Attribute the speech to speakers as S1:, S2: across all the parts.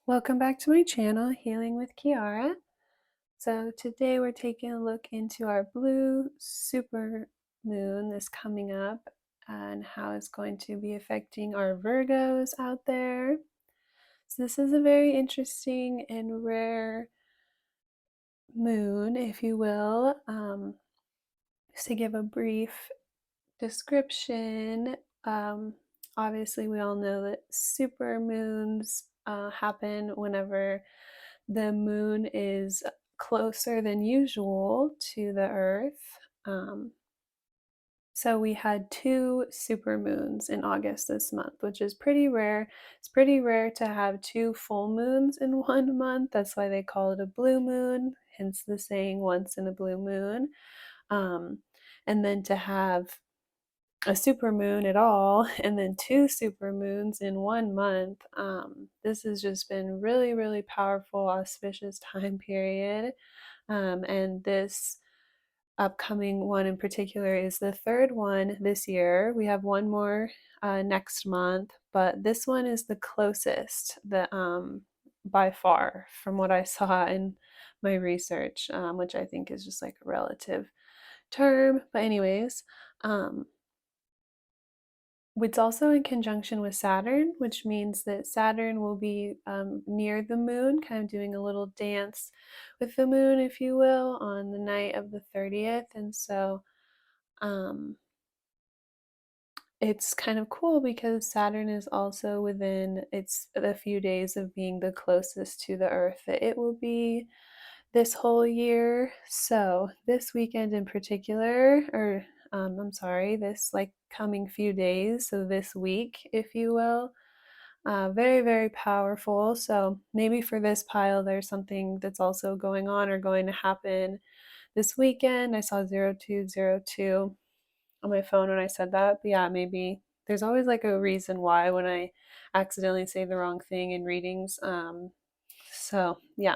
S1: Welcome back to my channel, Healing with Kearra. So today we're taking a look into our blue super moon that's coming up and how it's going to be affecting our Virgos out there. So this is a very interesting and rare moon, if you will. Just to give a brief description, obviously we all know that super moons happen whenever the moon is closer than usual to the earth. So we had two super moons in August this month, which is pretty rare. It's pretty rare to have two full moons in one month. That's why they call it a blue moon, hence the saying once in a blue moon. Um, and then to have a super moon at all and then two super moons in one month. This has just been really, really powerful, auspicious time period. And this upcoming one in particular is the third one this year. We have one more next month, but this one is the closest that by far from what I saw in my research, which I think is just like a relative term. But anyways, it's also in conjunction with Saturn, which means that Saturn will be near the moon, kind of doing a little dance with the moon, if you will, on the night of the 30th. And so it's kind of cool because Saturn is also within, it's a few days of being the closest to the Earth that it will be this whole year. So this weekend in particular, or I'm sorry, this like coming few days, so this week, if you will, very, very powerful. So maybe for this pile, there's something that's also going on or going to happen this weekend. I saw 0202 on my phone when I said that, but yeah, maybe there's always like a reason why when I accidentally say the wrong thing in readings. So yeah,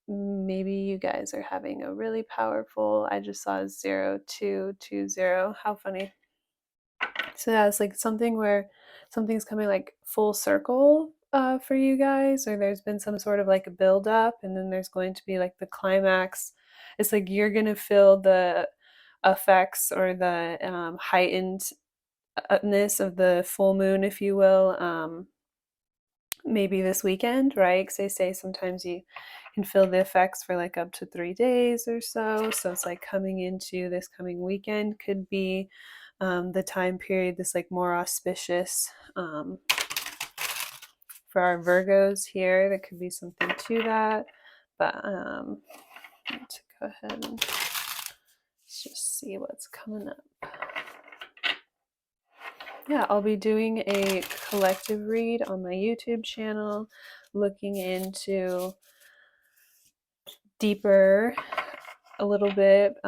S1: maybe you guys are having a really powerful, I just saw 0220. How funny. So yeah, it's like something where something's coming like full circle for you guys, or there's been some sort of like a build up, and then there's going to be like the climax. It's like you're gonna feel the effects or the heightenedness of the full moon, if you will, maybe this weekend, right? Because they say sometimes you can feel the effects for like up to 3 days or so. So it's like coming into this coming weekend could be the time period, this like more auspicious for our Virgos here. There could be something to that. But let's go ahead and let's just see what's coming up. Yeah, I'll be doing a collective read on my YouTube channel, looking into deeper a little bit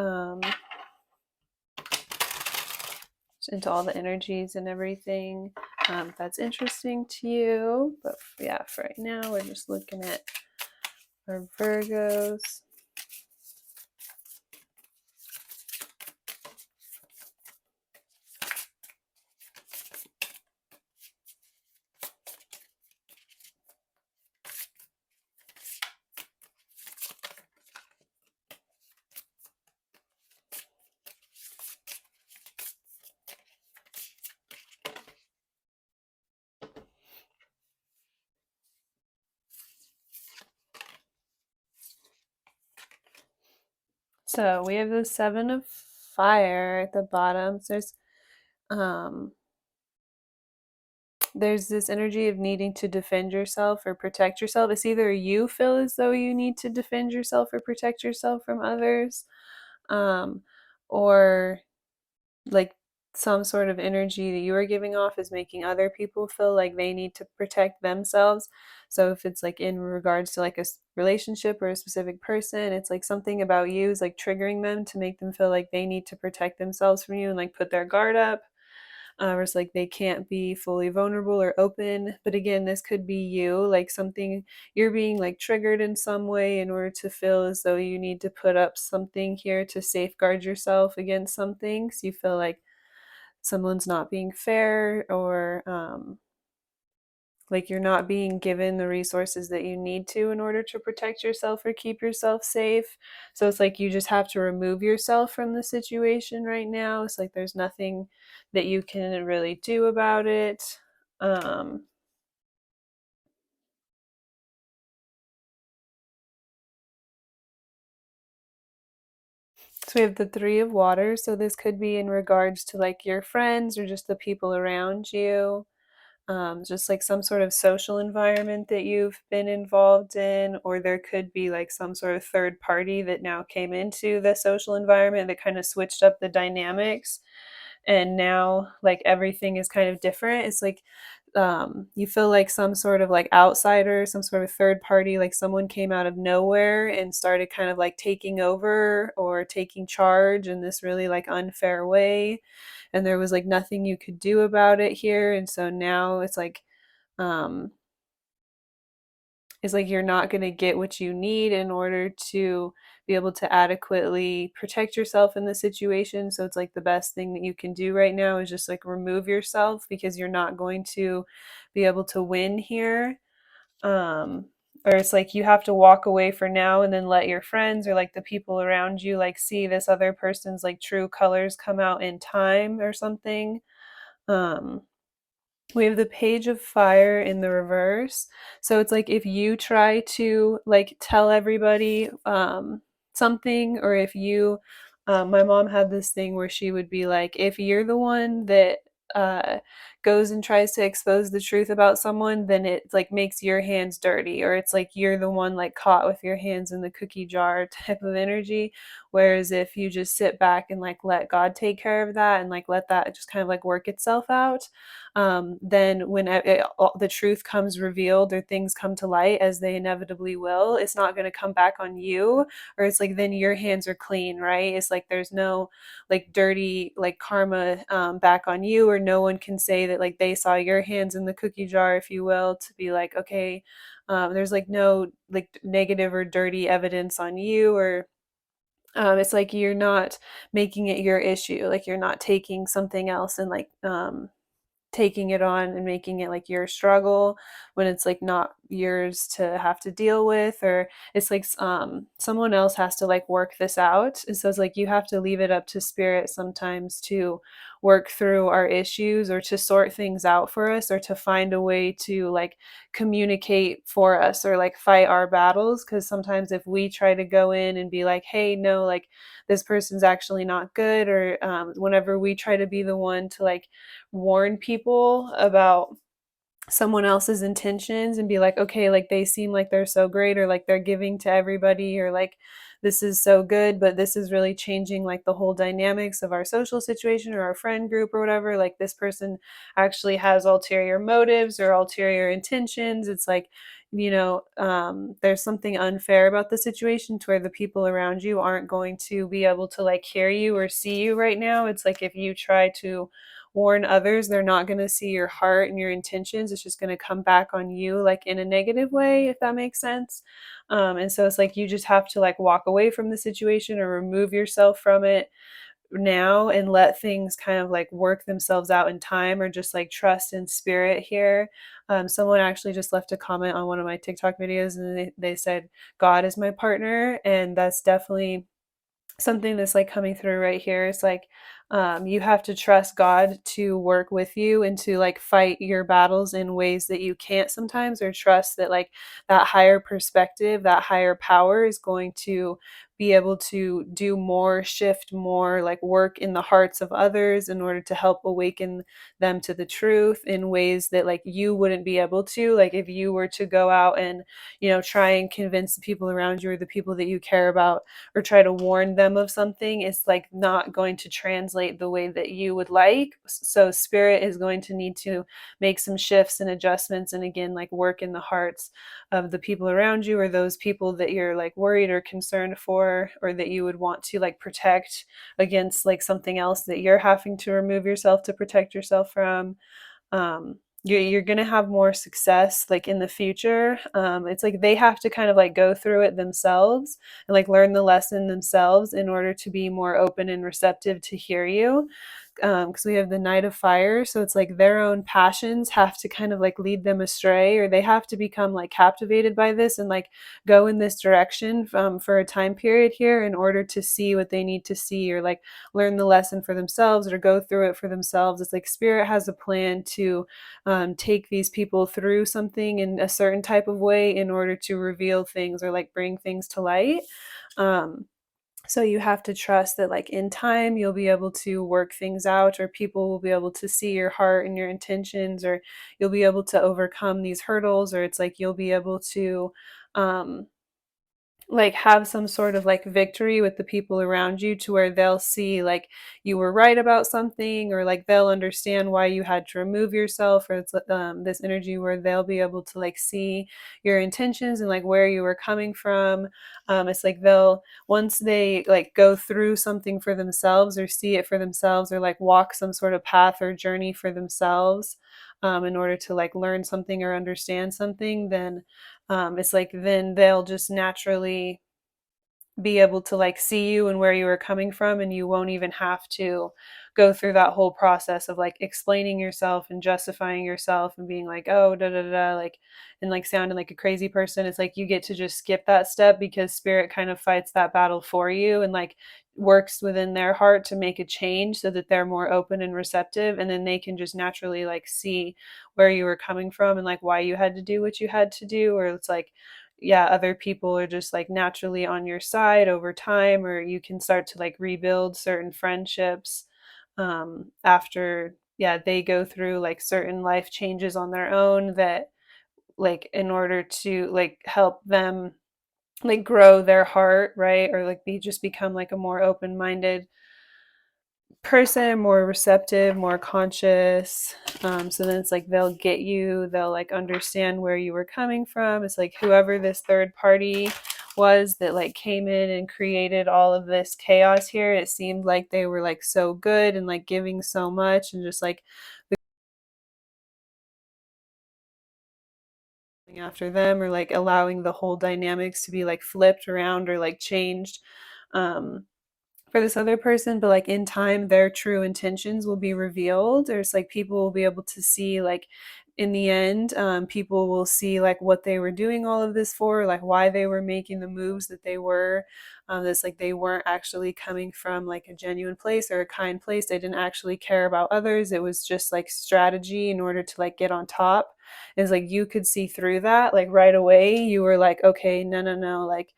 S1: into all the energies and everything. If that's interesting to you. But yeah, for right now, we're just looking at our Virgos. So we have the Seven of Fire at the bottom. So there's this energy of needing to defend yourself or protect yourself. It's either you feel as though you need to defend yourself or protect yourself from others, or like some sort of energy that you are giving off is making other people feel like they need to protect themselves. So if it's like in regards to like a relationship or a specific person, it's like something about you is like triggering them to make them feel like they need to protect themselves from you and like put their guard up. Or it's like they can't be fully vulnerable or open. But again, this could be you, like something you're being like triggered in some way in order to feel as though you need to put up something here to safeguard yourself against something. So you feel like someone's not being fair, or Like you're not being given the resources that you need to in order to protect yourself or keep yourself safe. So it's like you just have to remove yourself from the situation right now. It's like there's nothing that you can really do about it. Um, so we have the Three of Water. So this could be in regards to like your friends or just the people around you. Just like some sort of social environment that you've been involved in, or there could be like some sort of third party that now came into the social environment that kind of switched up the dynamics. And now, like, everything is kind of different. It's like you feel like some sort of like outsider, some sort of third party, like someone came out of nowhere and started kind of like taking over or taking charge in this really like unfair way, and there was like nothing you could do about it here. And so now um it's like you're not going to get what you need in order to be able to adequately protect yourself in the situation. So it's like the best thing that you can do right now is just like remove yourself, because you're not going to be able to win here. um or it's like you have to walk away for now and then let your friends or like the people around you like see this other person's like true colors come out in time or something. um we have the Page of Fire in the reverse. So it's like if you try to like tell everybody something, or if you, my mom had this thing where she would be like, if you're the one that uh, goes and tries to expose the truth about someone, then it like makes your hands dirty, or it's like you're the one like caught with your hands in the cookie jar type of energy. Whereas if you just sit back and like let God take care of that and like let that just kind of like work itself out, then when the truth comes revealed or things come to light, as they inevitably will, it's not going to come back on you, or it's like then your hands are clean, right? It's like there's no like dirty like karma back on you, or no one can say that like they saw your hands in the cookie jar, if you will, to be like, okay, there's like no like negative or dirty evidence on you, or it's like you're not making it your issue, like you're not taking something else and like taking it on and making it like your struggle when it's like not yours to have to deal with, or it's like someone else has to like work this out. And so it's like you have to leave it up to spirit sometimes to work through our issues, or to sort things out for us, or to find a way to like communicate for us, or like fight our battles. Because sometimes if we try to go in and be like, hey, no, like this person's actually not good, or whenever we try to be the one to like warn people about someone else's intentions and be like, okay, like they seem like they're so great, or like they're giving to everybody, or like this is so good, but this is really changing like the whole dynamics of our social situation or our friend group or whatever. Like this person actually has ulterior motives or ulterior intentions. It's like, there's something unfair about the situation to where the people around you aren't going to be able to like hear you or see you right now. It's like if you try to warn others, they're not going to see your heart and your intentions. It's just going to come back on you like in a negative way, if that makes sense. And so it's like you just have to like walk away from the situation or remove yourself from it now and let things kind of like work themselves out in time, or just like trust in spirit here. Someone actually just left a comment on one of my TikTok videos, and they said, God is my partner. And that's definitely something that's like coming through right here. It's like you have to trust God to work with you and to like fight your battles in ways that you can't sometimes, or trust that like that higher perspective, that higher power is going to be able to do more, shift more, like work in the hearts of others in order to help awaken them to the truth in ways that like you wouldn't be able to, like if you were to go out and try and convince the people around you or the people that you care about, or try to warn them of something. It's like not going to translate the way that you would like. So spirit is going to need to make some shifts and adjustments, and again like work in the hearts of the people around you, or those people that you're like worried or concerned for, or that you would want to like protect against like something else that you're having to remove yourself to protect yourself from. You're gonna have more success like in the future. It's like they have to kind of like go through it themselves and like learn the lesson themselves in order to be more open and receptive to hear you. because we have the Knight of Fire, so it's like their own passions have to kind of like lead them astray, or they have to become like captivated by this and like go in this direction for a time period here in order to see what they need to see, or like learn the lesson for themselves or go through it for themselves. It's like spirit has a plan to take these people through something in a certain type of way in order to reveal things or like bring things to light. um, so you have to trust that like in time you'll be able to work things out, or people will be able to see your heart and your intentions, or you'll be able to overcome these hurdles, or it's like you'll be able to um, like have some sort of like victory with the people around you, to where they'll see like you were right about something, or like they'll understand why you had to remove yourself, or it's this energy where they'll be able to like see your intentions and like where you were coming from. It's like they'll, once they like go through something for themselves or see it for themselves, or like walk some sort of path or journey for themselves, in order to like learn something or understand something, then it's like then they'll just naturally be able to like see you and where you were coming from, and you won't even have to go through that whole process of like explaining yourself and justifying yourself and being like, oh, da da da, like, and like sounding like a crazy person. It's like you get to just skip that step, because spirit kind of fights that battle for you and like works within their heart to make a change so that they're more open and receptive, and then they can just naturally like see where you were coming from and like why you had to do what you had to do. Or it's like, yeah, other people are just like naturally on your side over time, or you can start to like rebuild certain friendships after, yeah, they go through like certain life changes on their own, that like in order to like help them like grow their heart, right, or like be just become like a more open-minded person, more receptive, more conscious. So then it's like they'll get you, they'll like understand where you were coming from. It's like whoever this third party was that like came in and created all of this chaos here, it seemed like they were like so good and like giving so much and just like after them, or like allowing the whole dynamics to be like flipped around or like changed. um for this other person, but like in time their true intentions will be revealed, or it's like people will be able to see like in the end, people will see like what they were doing all of this for, like why they were making the moves that they were. That's like they weren't actually coming from like a genuine place or a kind place. They didn't actually care about others. It was just like strategy in order to like get on top. It's like you could see through that like right away. You were like, okay, no no no, like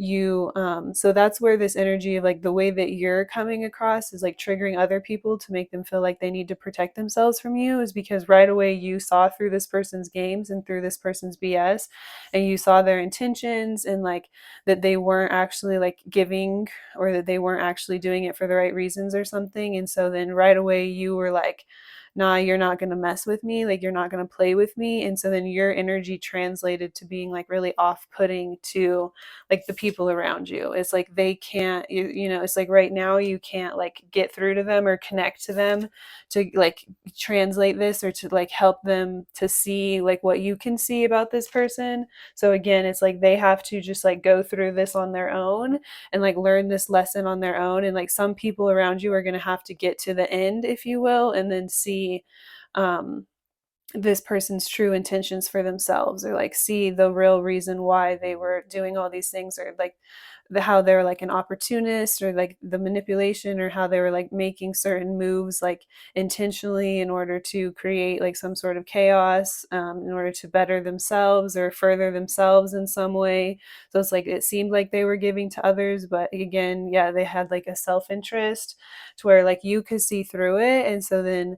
S1: you so that's where this energy of like the way that you're coming across is like triggering other people to make them feel like they need to protect themselves from you, is because right away you saw through this person's games and through this person's BS, and you saw their intentions and like that they weren't actually like giving, or that they weren't actually doing it for the right reasons or something. And so then right away you were like, nah, you're not going to mess with me, like you're not going to play with me. And so then your energy translated to being like really off-putting to like the people around you. It's like they can't, you know, it's like right now you can't like get through to them or connect to them to like translate this, or to like help them to see like what you can see about this person. So again, it's like they have to just like go through this on their own and like learn this lesson on their own. And like some people around you are going to have to get to the end, if you will, and then see um this person's true intentions for themselves, or like see the real reason why they were doing all these things, or like how they're like an opportunist, or like the manipulation, or how they were like making certain moves like intentionally in order to create like some sort of chaos, in order to better themselves or further themselves in some way. So it's like it seemed like they were giving to others, but again, yeah, they had like a self-interest to where like you could see through it. And so then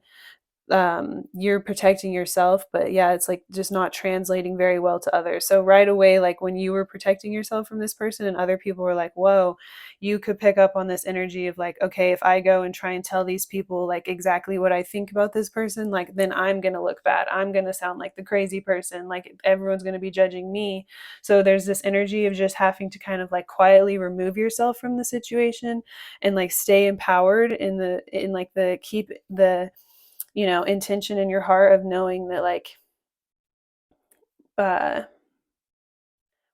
S1: you're protecting yourself, but yeah, it's like just not translating very well to others. So right away, like when you were protecting yourself from this person and other people were like, whoa, you could pick up on this energy of like, okay, if I go and try and tell these people like exactly what I think about this person, like then I'm going to look bad, I'm going to sound like the crazy person, like everyone's going to be judging me. So there's this energy of just having to kind of like quietly remove yourself from the situation and like stay empowered in like the keep the, you know, intention in your heart of knowing that like uh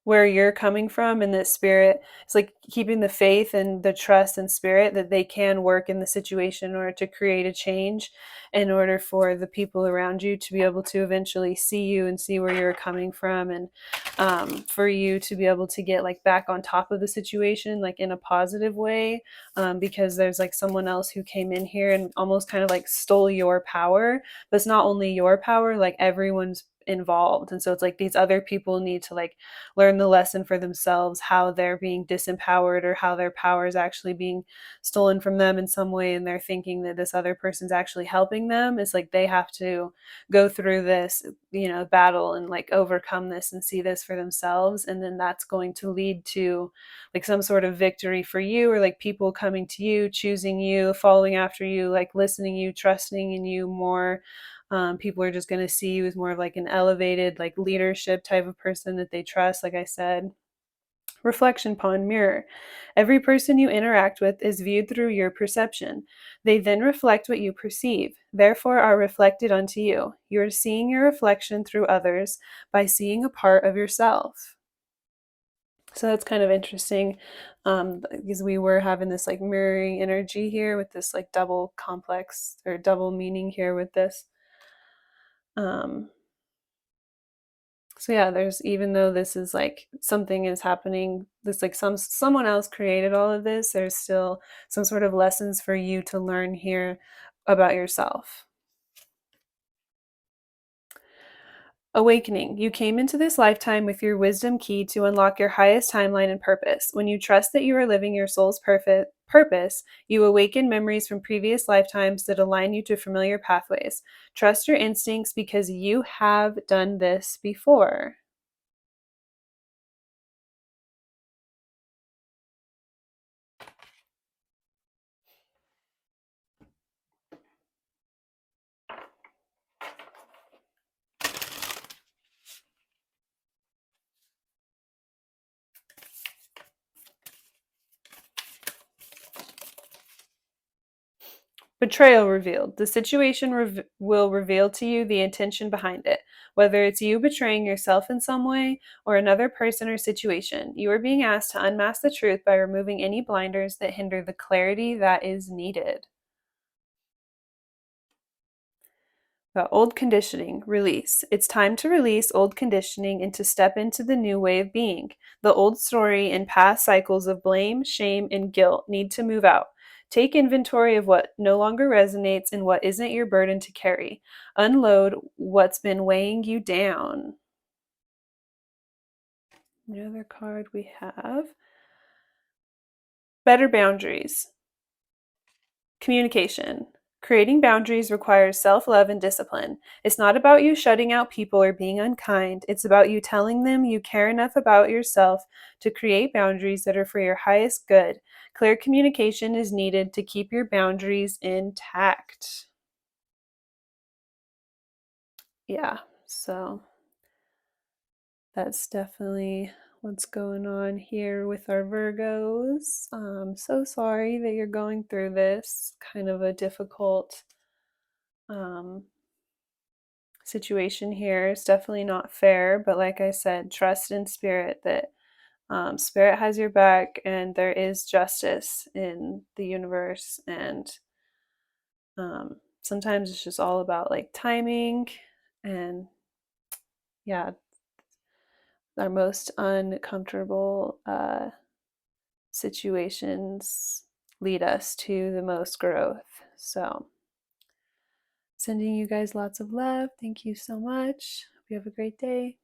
S1: where you're coming from, and that spirit, it's like keeping the faith and the trust and spirit that they can work in the situation in order to create a change, in order for the people around you to be able to eventually see you and see where you're coming from, and for you to be able to get like back on top of the situation like in a positive way, because there's like someone else who came in here and almost kind of like stole your power. But it's not only your power, like everyone's involved, and so it's like these other people need to like learn the lesson for themselves, how they're being disempowered or how their power is actually being stolen from them in some way, and they're thinking that this other person's actually helping them. It's like they have to go through this, you know, battle and like overcome this and see this for themselves, and then that's going to lead to like some sort of victory for you, or like people coming to you, choosing you, following after you, like listening you, trusting in you more. People are just going to see you as more of like an elevated like leadership type of person that they trust, like I said. Reflection pond mirror. Every person you interact with is viewed through your perception. They then reflect what you perceive, therefore are reflected onto you. You are seeing your reflection through others by seeing a part of yourself. So that's kind of interesting, because we were having this like mirroring energy here with this like double complex or double meaning here with this. Um, so yeah, there's, even though this is like something is happening, this like someone else created all of this, there's still some sort of lessons for you to learn here about yourself. Awakening. You came into this lifetime with your wisdom key to unlock your highest timeline and purpose. When you trust that you are living your soul's perfect purpose, you awaken memories from previous lifetimes that align you to familiar pathways. Trust your instincts because you have done this before. Betrayal revealed. The situation will reveal to you the intention behind it. Whether it's you betraying yourself in some way or another person or situation, you are being asked to unmask the truth by removing any blinders that hinder the clarity that is needed. Old conditioning, release. It's time to release old conditioning and to step into the new way of being. The old story and past cycles of blame, shame, and guilt need to move out. Take inventory of what no longer resonates and what isn't your burden to carry. Unload what's been weighing you down. Another card we have. Better boundaries. Communication. Creating boundaries requires self love and discipline. It's not about you shutting out people or being unkind. It's about you telling them you care enough about yourself to create boundaries that are for your highest good. Clear communication is needed to keep your boundaries intact. Yeah, so that's definitely what's going on here with our Virgos. So sorry that you're going through this. Kind of a difficult um, situation here. It's definitely not fair, but like I said, trust in spirit that spirit has your back and there is justice in the universe. And sometimes it's just all about like timing. And yeah, our most uncomfortable situations lead us to the most growth. So, sending you guys lots of love. Thank you so much. Hope you have a great day.